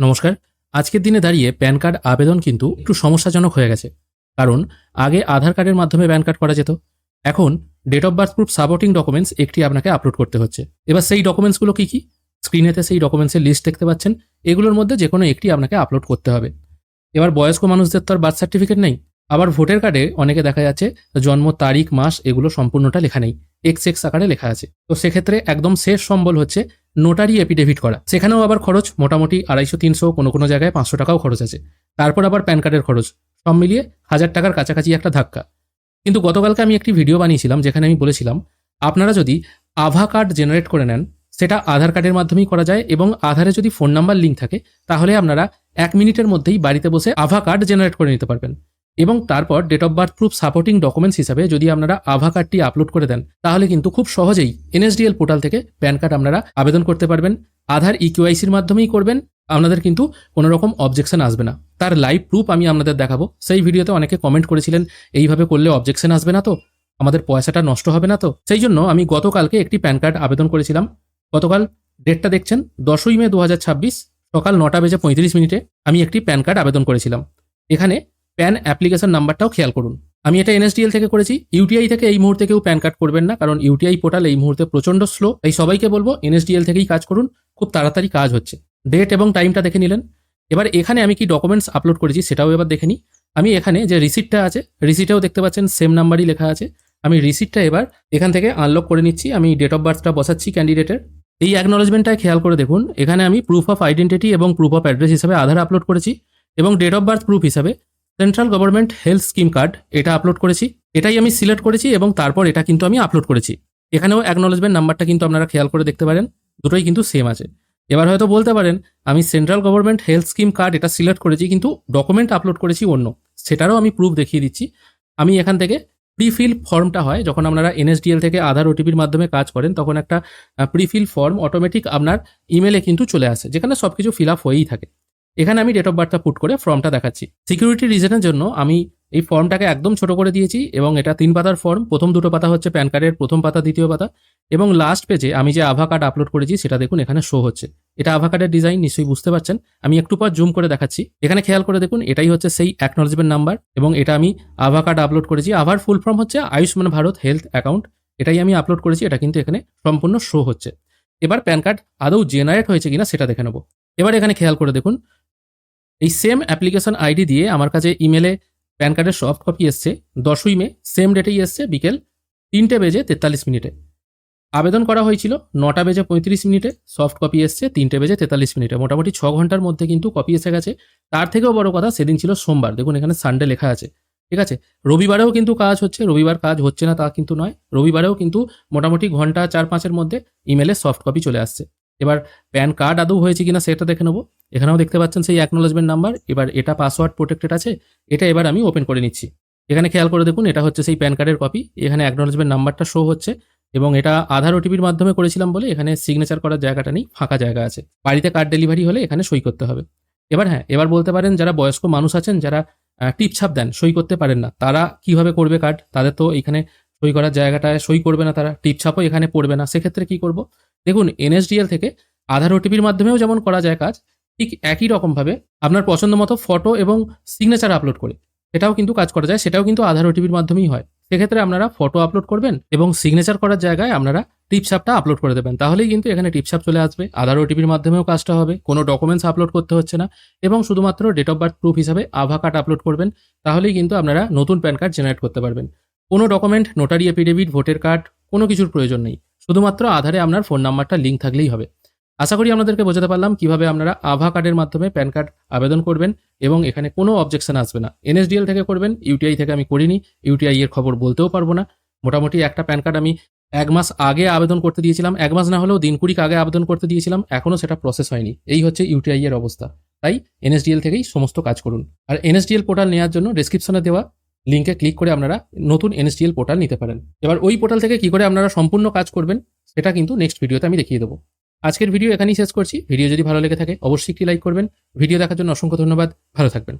নমস্কার। আজকের দিনে দাঁড়িয়ে প্যান কার্ড আবেদন কিন্তু একটু সমস্যাজনক হয়ে গেছে। কারণ আগে আধার কার্ডের মাধ্যমে প্যান কার্ড করা যেত। এখন date of birth proof supporting documents একটি আপনাকে আপলোড করতে হচ্ছে। এবার সেই ডকুমেন্টসগুলো কি কি? স্ক্রিনেতে সেই ডকুমেন্টসের লিস্ট দেখতে পাচ্ছেন। এগুলোর মধ্যে যে কোনো একটি আপনাকে আপলোড করতে হবে। এবার বয়স্ক মানুষদের তো আর বার্থ সার্টিফিকেট নেই। আবার ভোটার কার্ডে অনেকে দেখা যাচ্ছে জন্ম তারিখ মাস এগুলো সম্পূর্ণটা লেখা নেই, এক্স এক্স আকারে লেখা আছে। তো সেক্ষেত্রে একদম শেষ সম্বল হচ্ছে নোটারি এফিডেভিট করা। সেখানেও আবার খরচ মোটামুটি 250-300, কোনো জায়গায় 500 টাকাও খরচ আছে। তারপর আবার প্যান কার্ডের খরচ, সব মিলিয়ে 1000 টাকার কাছাকাছি একটা ধাক্কা। কিন্তু গতকালকে আমি একটি ভিডিও বানিয়েছিলাম যেখানে আমি বলেছিলাম আপনারা যদি আভা কার্ড জেনারেট করে নেন, সেটা আধার কার্ডের মাধ্যমেই করা যায় এবং আধারে যদি ফোন নাম্বার লিঙ্ক থাকে তাহলে আপনারা 1 মিনিটের মধ্যেই বাড়িতে বসে আভা কার্ড জেনারেট করে নিতে পারবেন। এবং তারপর date of birth proof supporting documents হিসাবে যদি আপনারা আভা কার্ডটি আপলোড করে দেন তাহলে কিন্তু খুব সহজেই এনএসডিএল পোর্টাল থেকে প্যান কার্ড আপনারা আবেদন করতে পারবেন। আধার ইকিউআইসির মাধ্যমেই করবেন, আপনাদের কিন্তু কোনো রকম অবজেকশন আসবে না। তার লাইভ প্রুফ আমি আপনাদের দেখাবো। সেই ভিডিওতে অনেকে কমেন্ট করেছিলেন এইভাবে করলে অবজেকশন আসবে না তো, আমাদের পয়সাটা নষ্ট হবে না তো। সেই জন্য আমি গতকালকে একটি প্যান কার্ড আবেদন করেছিলাম। গতকাল ডেটটা দেখছেন 10ই মে 2026 সকাল 9:35 আমি একটি প্যান কার্ড আবেদন করেছিলাম। এখানে প্যান অ্যাপ্লিকেশন নাম্বারটাও খেয়াল করুন। আমি এটা এনএসডিএল থেকে করেছি। ইউটিআই থেকে এই মুহূর্তে কেউ প্যান কার্ড করবেন না, কারণ ইউটিআই পোর্টাল এই মুহূর্তে প্রচণ্ড স্লো। তাই সবাইকে বলবো এনএসডিএল থেকেই কাজ করুন, খুব তাড়াতাড়ি কাজ হচ্ছে। ডেট এবং টাইমটা দেখে নিলেন। এবার এখানে আমি কি ডকুমেন্টস আপলোড করেছি সেটাও এবার দেখে নিই। আমি এখানে যে রিসিপ্টটা আছে, রিসিটেও দেখতে পাচ্ছেন সেম নাম্বারই লেখা আছে। আমি রিসিপ্টটা এবার এখান থেকে আনলক করে নিচ্ছি। আমি ডেট অফ বার্থটা বসাচ্ছি ক্যান্ডিডেটের। এই অ্যাকনোলেজমেন্টটায় খেয়াল করে দেখুন, এখানে আমি প্রুফ অফ আইডেন্টিটি এবং প্রুফ অফ অ্যাড্রেস হিসাবে আধার আপলোড করেছি এবং ডেট অফ বার্থ প্রুফ হিসাবে central government health scheme card এটা আপলোড করেছি। এটাই আমি সিলেক্ট করেছি এবং তারপর এটা কিন্তু আমি আপলোড করেছি। এখানেও অ্যাকনোলেজমেন্ট নাম্বারটা কিন্তু আপনারা খেয়াল করে দেখতে পারেন, দুটোই কিন্তু সেম আছে। এবার হয়তো বলতে পারেন আমি central government health scheme card এটা সিলেক্ট করেছি কিন্তু ডকুমেন্ট আপলোড করেছি অন্য, সেটারও আমি প্রুফ দেখিয়ে দিচ্ছি। আমি এখান থেকে প্রিফিল ফর্মটা হয় যখন আপনারা এনএসডিএল থেকে আধার ওটিপির মাধ্যমে কাজ করেন, তখন একটা প্রিফিল ফর্ম অটোমেটিক আপনার ইমেলে কিন্তু চলে আসে, যেখানে সব কিছু ফিল আপ হয়েই থাকে। এখানে আমি ডেট অফ বার্থটা পুট করে ফর্মটা দেখাচ্ছি। সিকিউরিটি রিজনের জন্য আমি এই ফর্মটাকে একদম ছোট করে দিয়েছি এবং এটা 3 পাতার ফর্ম। প্রথম 2টো পাতা হচ্ছে প্যান কার্ডের প্রথম পাতা, দ্বিতীয় পাতা এবং লাস্ট পেজে আমি যে আভা কার্ড আপলোড করেছি সেটা দেখুন এখানে শো হচ্ছে। এটা আভা কার্ডের ডিজাইন, নিশ্চয়ই বুঝতে পারছেন। আমি একটু পর জুম করে দেখাচ্ছি। এখানে খেয়াল করে দেখুন এটাই হচ্ছে সেই অ্যাকনোলেজমেন্ট নাম্বার এবং এটা আমি আভা কার্ড আপলোড করেছি। আভার ফুল ফর্ম হচ্ছে আয়ুষ্মান ভারত হেলথ অ্যাকাউন্ট, এটাই আমি আপলোড করেছি। এটা কিন্তু এখানে সম্পূর্ণ শো হচ্ছে। এবার প্যান কার্ড আদৌ জেনারেট হয়েছে কিনা সেটা দেখে নেব। এবার এখানে খেয়াল করে দেখুন এই সেম অ্যাপ্লিকেশন আইডি দিয়ে আমার কাছে ইমেলে প্যান কার্ডের সফট কপি এসছে 10ই মে, সেম ডেটেই এসছে বিকেল 3:43 আবেদন করা হয়েছিল 9:35 সফট কপি এসছে 3:43 মোটামুটি 6 ঘন্টার মধ্যে কিন্তু কপি এসে গেছে। তার থেকেও বড় কথা সেদিন ছিল সোমবার, দেখুন এখানে সানডে লেখা আছে, ঠিক আছে। রবিবারেও কিন্তু কাজ হচ্ছে, রবিবার কাজ হচ্ছে না তা কিন্তু নয়। রবিবারেও কিন্তু মোটামুটি ঘন্টা 4-5-এর মধ্যে ইমেলে সফট কপি চলে আসছে। এবার প্যান কার্ড আদৌ হয়েছে কিনা সেটা দেখে নেবো। এখানেও দেখতে পাচ্ছেন সেই অ্যাকনোলেজমেন্ট নাম্বার। এবার এটা পাসওয়ার্ড প্রোটেক্টেড আছে, এটা এবার আমি ওপেন করে নিচ্ছি। এখানে খেয়াল করে দেখুন এটা হচ্ছে সেই প্যান কার্ডের কপি। এখানে অ্যাকনোলেজমেন্ট নাম্বারটা শো হচ্ছে এবং এটা আধার ওটিপির মাধ্যমে করেছিলাম বলে এখানে সিগনেচার করার জায়গাটা নেই, ফাঁকা জায়গা আছে। বাড়িতে কার্ড ডেলিভারি হলে এখানে সই করতে হবে। এবার হ্যাঁ, এবার বলতে পারেন যারা বয়স্ক মানুষ আছেন, যারা টিপছাপ দেন, সই করতে পারেন না, তারা কিভাবে করবে কার্ড? তাদের তো এখানে সই করার জায়গাটায় সই করবে না, তারা টিপছাপও এখানে পড়বে না। সেক্ষেত্রে কি করব? দেখুন এনএসডিএল থেকে আধার ওটিপির মাধ্যমেও যেমন করা যায় কাজ, ঠিক একই রকমভাবে আপনার পছন্দ মতো ফটো এবং সিগনেচার আপলোড করে এটাও কিন্তু কাজ করা যায়। সেটাও কিন্তু আধার ওটিপির মাধ্যমেই হয়। সেক্ষেত্রে আপনারা ফটো আপলোড করবেন এবং সিগনেচার করার জায়গায় আপনারা টিপছাপটা আপলোড করে দেবেন, তাহলেই কিন্তু এখানে টিপছাপ চলে আসবে। আধার ওটিপির মাধ্যমেও কাজটা হবে, কোনো ডকুমেন্টস আপলোড করতে হচ্ছে না এবং শুধুমাত্র ডেট অফ বার্থ প্রুফ হিসাবে আভা কার্ড আপলোড করবেন, তাহলেই কিন্তু আপনারা নতুন প্যান কার্ড জেনারেট করতে পারবেন। কোনো document, notary affidavit, voter card কোনো কিছুর প্রয়োজন নেই, শুধুমাত্র আধারে আপনার ফোন নাম্বারটা লিঙ্ক থাকলেই হবে। আশা করি আপনাদেরকে বোঝাতে পারলাম কিভাবে আপনারা আভা কার্ডের মাধ্যমে প্যান কার্ড আবেদন করবেন এবং এখানে কোনো অবজেকশন আসবে না। এনএসডিএল থেকে করবেন, ইউটিআই থেকে আমি করিনি, ইউটিআই এর খবর বলতেও পারবো না। মোটামুটি একটা প্যান কার্ড আমি 1 মাস আগে আবেদন করতে দিয়েছিলাম, 1 মাস না হলেও দিন 20 আগে আবেদন করতে দিয়েছিলাম, এখনও সেটা প্রসেস হয়নি। এই হচ্ছে ইউটিআই এর অবস্থা। তাই এনএসডিএল থেকেই সমস্ত কাজ করুন। আর এনএসডিএল পোর্টাল নেওয়ার জন্য ডেসক্রিপশনে দেওয়া লিঙ্কে ক্লিক করে আপনারা নতুন এনএসডিএল পোর্টাল নিতে পারেন। এবার ওই পোর্টাল থেকে কি করে আপনারা সম্পূর্ণ কাজ করবেন সেটা কিন্তু নেক্সট ভিডিওতে আমি দেখিয়ে দেবো। আজকের ভিডিও এখানেই শেষ করছি। ভিডিও যদি ভালো লেগে থাকে অবশ্যই একটি লাইক করবেন। ভিডিও দেখার জন্য অসংখ্য ধন্যবাদ। ভালো থাকবেন।